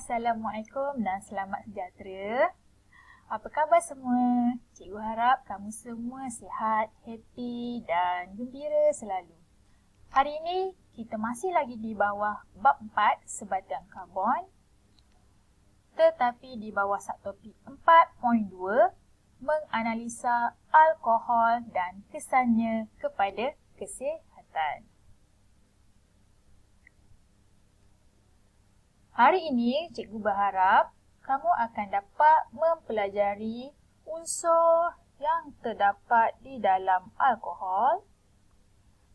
Assalamualaikum dan selamat sejahtera. Apa khabar semua? Cikgu harap kamu semua sihat, happy dan gembira selalu. Hari ini kita masih lagi di bawah bab 4 sebatian karbon. Tetapi di bawah subtopik 4.2 menganalisa alkohol dan kesannya kepada kesihatan. Hari ini, cikgu berharap kamu akan dapat mempelajari unsur yang terdapat di dalam alkohol,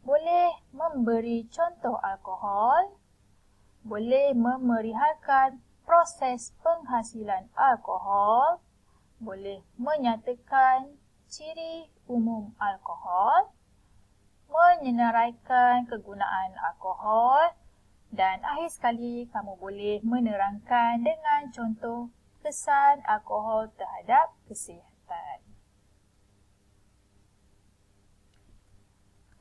boleh memberi contoh alkohol, boleh memerihalkan proses penghasilan alkohol, boleh menyatakan ciri umum alkohol, menyenaraikan kegunaan alkohol, dan akhir sekali, kamu boleh menerangkan dengan contoh kesan alkohol terhadap kesihatan.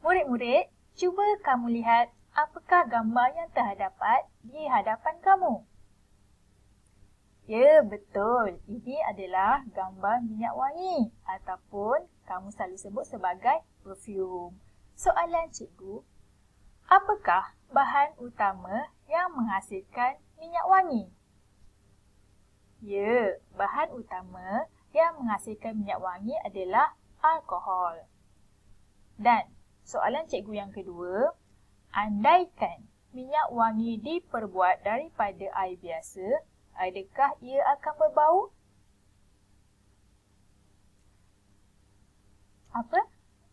Murid-murid, cuba kamu lihat apakah gambar yang terdapat di hadapan kamu. Ya, betul. Ini adalah gambar minyak wangi ataupun kamu selalu sebut sebagai perfume. Soalan cikgu, apakah bahan utama yang menghasilkan minyak wangi? Ya, bahan utama yang menghasilkan minyak wangi adalah alkohol. Dan soalan cikgu yang kedua, andaikan minyak wangi diperbuat daripada air biasa, adakah ia akan berbau? Apa?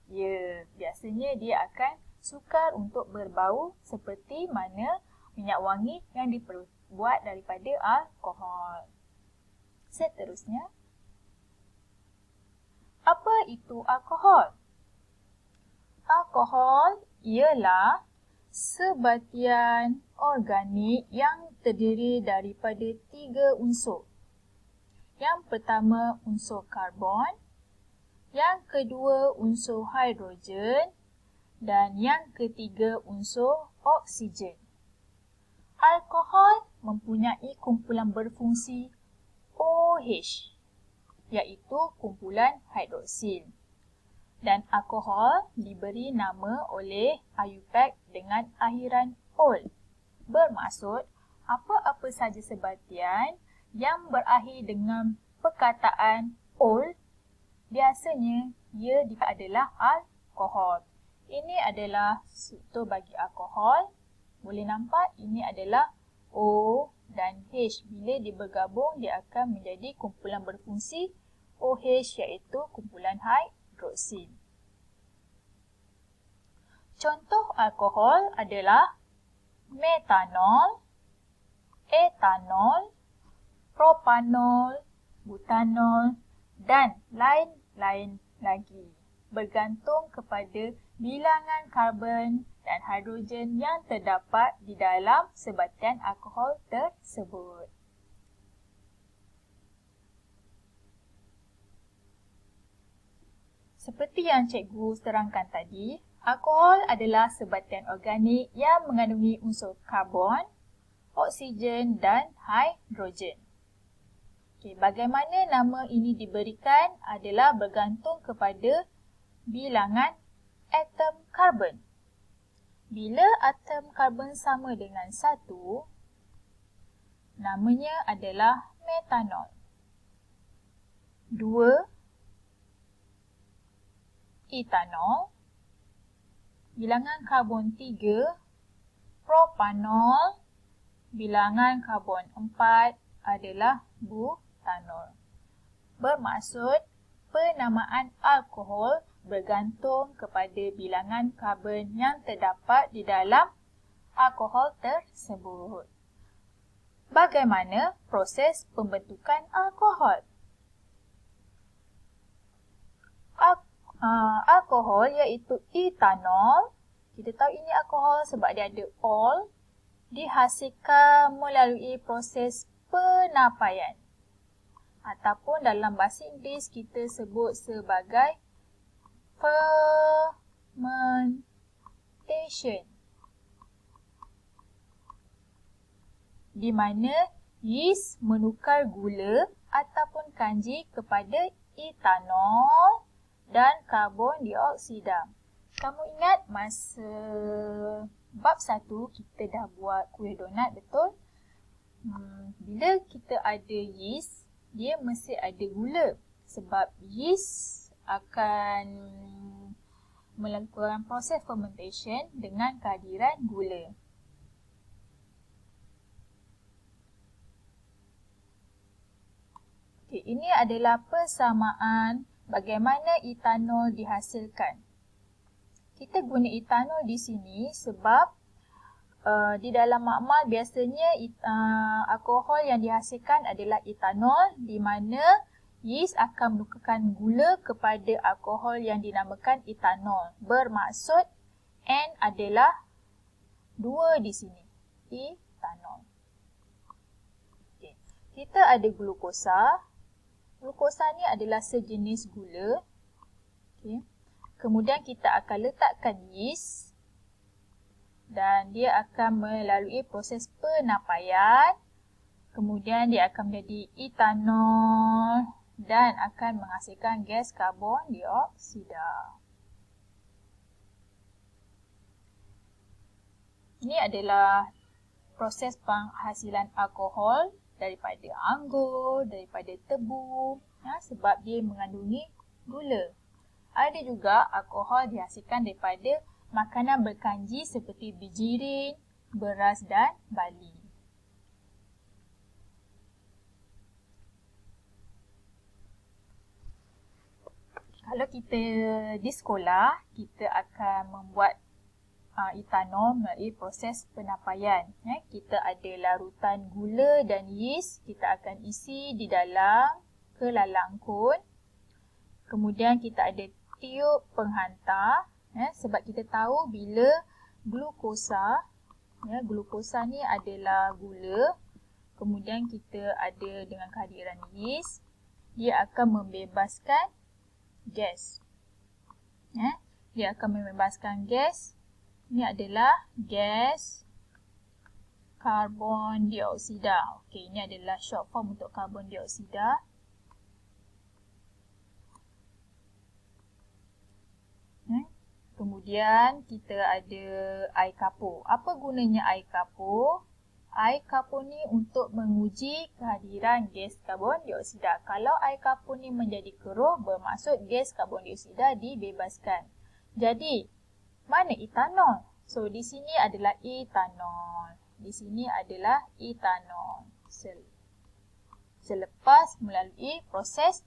Ya, biasanya dia akan sukar untuk berbau seperti mana minyak wangi yang diperbuat daripada alkohol. Seterusnya, apa itu alkohol? Alkohol ialah sebatian organik yang terdiri daripada 3 unsur. Yang pertama unsur karbon, yang kedua unsur hidrogen, dan yang ketiga unsur oksigen. Alkohol mempunyai kumpulan berfungsi OH, iaitu kumpulan hidroksil. Dan alkohol diberi nama oleh IUPAC dengan akhiran ol. Bermaksud, apa-apa saja sebatian yang berakhir dengan perkataan ol, biasanya ia adalah alkohol. Ini adalah struktur bagi alkohol. Boleh nampak ini adalah O dan H. Bila dia bergabung, dia akan menjadi kumpulan berfungsi OH iaitu kumpulan hidroksil. Contoh alkohol adalah metanol, etanol, propanol, butanol dan lain-lain lagi. Bergantung kepada bilangan karbon dan hidrogen yang terdapat di dalam sebatian alkohol tersebut. Seperti yang cikgu terangkan tadi, alkohol adalah sebatian organik yang mengandungi unsur karbon, oksigen dan hidrogen. Bagaimana nama ini diberikan adalah bergantung kepada bilangan atom karbon. Bila atom karbon sama dengan 1, namanya adalah metanol. 2, etanol. Bilangan karbon 3, propanol. Bilangan karbon 4 adalah butanol. Bermaksud, penamaan alkohol bergantung kepada bilangan karbon yang terdapat di dalam alkohol tersebut. Bagaimana proses pembentukan alkohol? Alkohol iaitu etanol. Kita tahu ini alkohol sebab dia ada ol. Dihasilkan melalui proses penapaian. Ataupun dalam bahasa Inggeris kita sebut sebagai fermentation. Di mana yeast menukar gula ataupun kanji kepada etanol dan karbon dioksida. Kamu ingat masa bab 1 kita dah buat kuih donat, betul? Bila kita ada yeast, dia mesti ada gula. Sebab yeast akan melakukan proses fermentation dengan kehadiran gula. Okay, ini adalah persamaan bagaimana etanol dihasilkan. Kita guna etanol di sini sebab di dalam makmal biasanya alkohol yang dihasilkan adalah etanol, di mana yeast akan menukarkan gula kepada alkohol yang dinamakan etanol. Bermaksud N adalah 2 di sini, etanol. Okay. Kita ada glukosa. Glukosa ni adalah sejenis gula. Okay. Kemudian kita akan letakkan yeast dan dia akan melalui proses penapaian. Kemudian dia akan menjadi etanol dan akan menghasilkan gas karbon dioksida. Ini adalah proses penghasilan alkohol daripada anggur, daripada tebu, sebab dia mengandungi gula. Ada juga alkohol dihasilkan daripada makanan berkanji seperti bijirin, beras dan barli. Kalau kita di sekolah, kita akan membuat etanol melalui proses penapaian. Kita ada larutan gula dan yeast, kita akan isi di dalam kelalangkun. Kemudian kita ada tiup penghantar, sebab kita tahu bila glukosa, glukosa ni adalah gula, kemudian kita ada dengan kehadiran yeast, dia akan membebaskan gas. Dia akan membebaskan gas. Ini adalah gas karbon dioksida. Okey, ini adalah short form untuk karbon dioksida. Kemudian kita ada air kapur. Apa gunanya air kapur? Air kapur ni untuk menguji kehadiran gas karbon dioksida. Kalau air kapur ni menjadi keruh, bermaksud gas karbon dioksida dibebaskan. Jadi, mana etanol? So, di sini adalah etanol. Di sini adalah etanol. Selepas melalui proses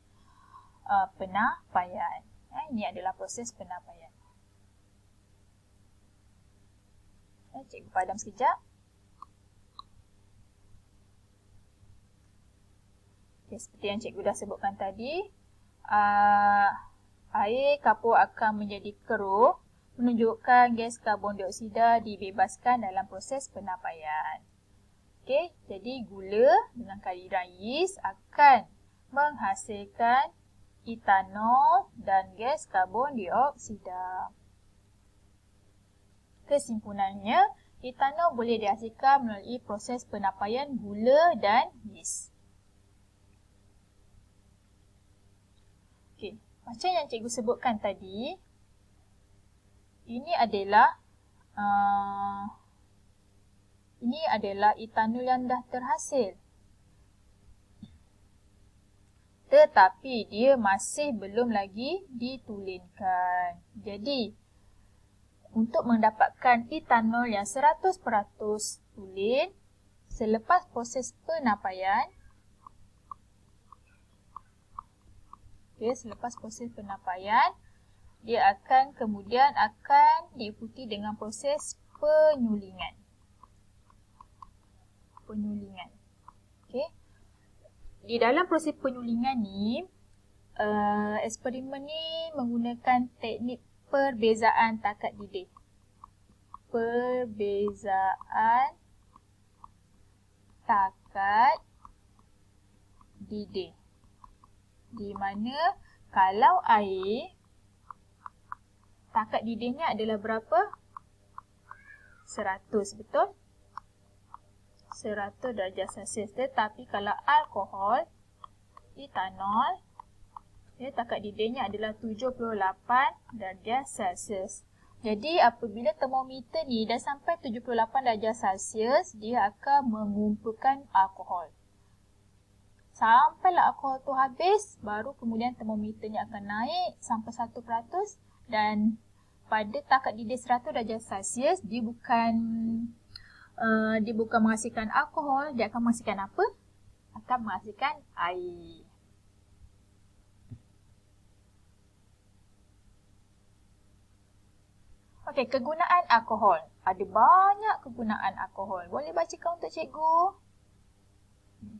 penapaian. Ini adalah proses penapaian. Cikgu padam sekejap. Okay, seperti yang cikgu dah sebutkan tadi, air kapur akan menjadi keruh, menunjukkan gas karbon dioksida dibebaskan dalam proses penapaian. Okey, jadi gula dengan kehadiran yeast akan menghasilkan etanol dan gas karbon dioksida. Kesimpulannya, etanol boleh dihasilkan melalui proses penapaian gula dan yeast. Okey, macam yang cikgu sebutkan tadi, ini adalah etanol yang dah terhasil. Tetapi dia masih belum lagi ditulinkan. Jadi, untuk mendapatkan etanol yang 100% tulen, selepas proses penapaian, dia akan kemudian diikuti dengan proses penyulingan. Okay. Di dalam proses penyulingan ni, eksperimen ni menggunakan teknik perbezaan takat didih. Perbezaan takat didih. Di mana kalau air, takat didihnya adalah berapa? 100, betul? 100 darjah Celsius. Tetapi kalau alkohol, etanol, takat didihnya adalah 78 darjah Celsius. Jadi apabila termometer ni dah sampai 78 darjah Celsius, dia akan mengumpulkan alkohol. Sampailah alkohol tu habis, baru kemudian termometernya akan naik sampai 1%, dan pada takat didih 100 darjah Celsius, dia bukan menghasilkan alkohol, dia akan menghasilkan apa? Akan menghasilkan air. Okey, kegunaan alkohol. Ada banyak kegunaan alkohol. Boleh bacakan untuk cikgu?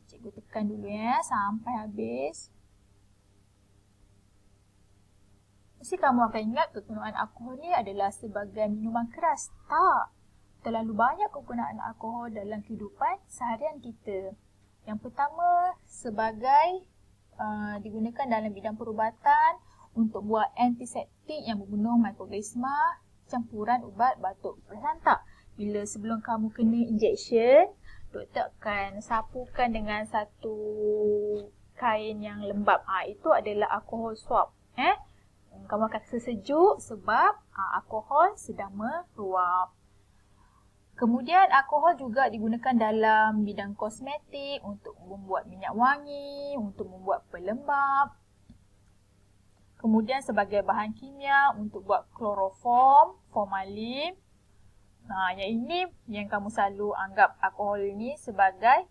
Cikgu tekan dulu ya, sampai habis. Mesti kamu akan ingat kegunaan alkohol ni adalah sebagai minuman keras. Tak. Terlalu banyak kegunaan alkohol dalam kehidupan seharian kita. Yang pertama, sebagai digunakan dalam bidang perubatan untuk buat antiseptik yang membunuh mikroorganisma, campuran ubat batuk. Perasan tak? Bila sebelum kamu kena injection, doktor akan sapukan dengan satu kain yang lembap. Itu adalah alkohol swab. Kamu akan sesejuk sebab alkohol sedang meluap. Kemudian alkohol juga digunakan dalam bidang kosmetik untuk membuat minyak wangi, untuk membuat pelembap. Kemudian sebagai bahan kimia untuk buat kloroform, formalin. Yang ini yang kamu selalu anggap alkohol ini sebagai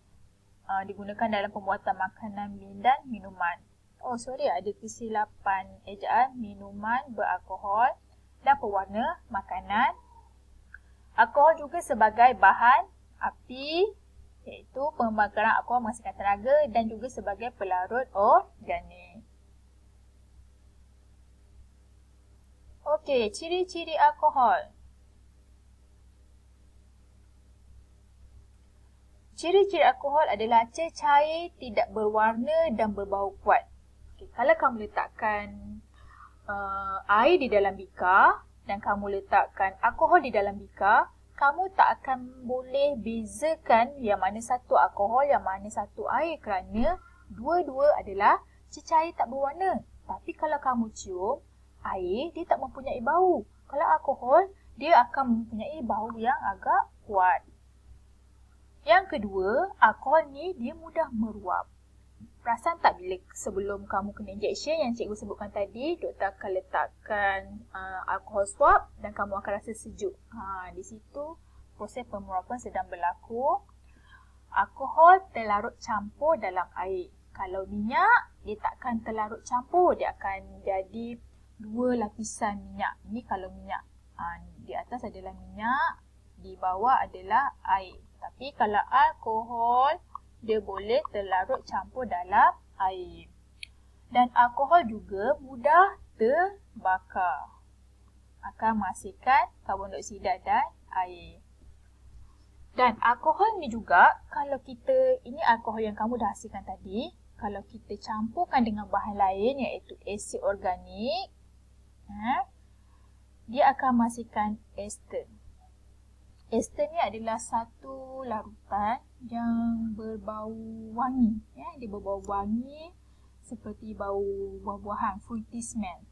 digunakan dalam pembuatan makanan dan minuman. Ada kesilapan ejaan minuman beralkohol dan pewarna makanan. Alkohol juga sebagai bahan api, iaitu pembakaran alkohol menghasilkan tenaga, dan juga sebagai pelarut organik. Okey, ciri-ciri alkohol. Ciri-ciri alkohol adalah cecair tidak berwarna dan berbau kuat. Kalau kamu letakkan air di dalam bikar dan kamu letakkan alkohol di dalam bikar, kamu tak akan boleh bezakan yang mana satu alkohol, yang mana satu air, kerana dua-dua adalah cecair tak berwarna. Tapi kalau kamu cium, air dia tak mempunyai bau. Kalau alkohol, dia akan mempunyai bau yang agak kuat. Yang kedua, alkohol ni dia mudah meruap. Perasan tak bila sebelum kamu kena injection yang cikgu sebutkan tadi, doktor akan letakkan alkohol swab dan kamu akan rasa sejuk. Di situ proses pemeruapan sedang berlaku. Alkohol terlarut campur dalam air. Kalau minyak, dia takkan terlarut campur, dia akan jadi dua lapisan minyak. Ini kalau minyak. Di atas adalah minyak, di bawah adalah air. Tapi kalau alkohol, dia boleh terlarut campur dalam air. Dan alkohol juga mudah terbakar. Akan menghasilkan karbon dioksida dan air. Dan alkohol ni juga, kalau ini alkohol yang kamu dah hasilkan tadi, kalau kita campurkan dengan bahan lain iaitu asid organik, dia akan menghasilkan ester. Ester ni adalah satu larutan yang berbau wangi. Dia berbau wangi seperti bau buah-buahan, fruity smell.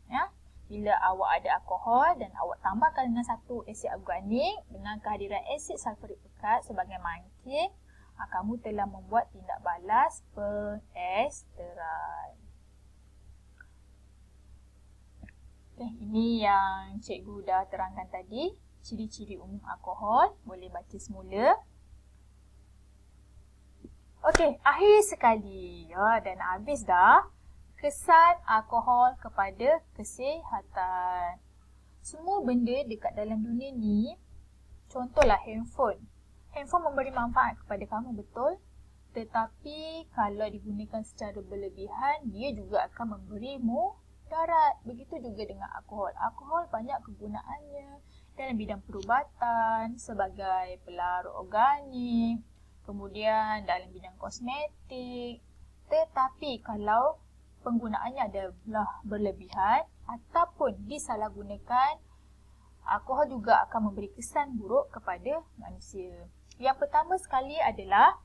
Bila awak ada alkohol dan awak tambahkan dengan satu asid organik dengan kehadiran asid sulfurik pekat sebagai mangkuk, kamu telah membuat tindak balas pengesteran. Ini yang cikgu dah terangkan tadi. Ciri-ciri umum alkohol. Boleh baca semula. Okey, akhir sekali. Dan habis dah. Kesan alkohol kepada kesihatan. Semua benda dekat dalam dunia ni, contohlah handphone. Handphone memberi manfaat kepada kamu, betul? Tetapi kalau digunakan secara berlebihan, dia juga akan memberi mudarat. Begitu juga dengan alkohol. Alkohol banyak kegunaannya dalam bidang perubatan, sebagai pelarut organik, kemudian dalam bidang kosmetik. Tetapi kalau penggunaannya adalah berlebihan ataupun disalahgunakan, alkohol juga akan memberi kesan buruk kepada manusia. Yang pertama sekali adalah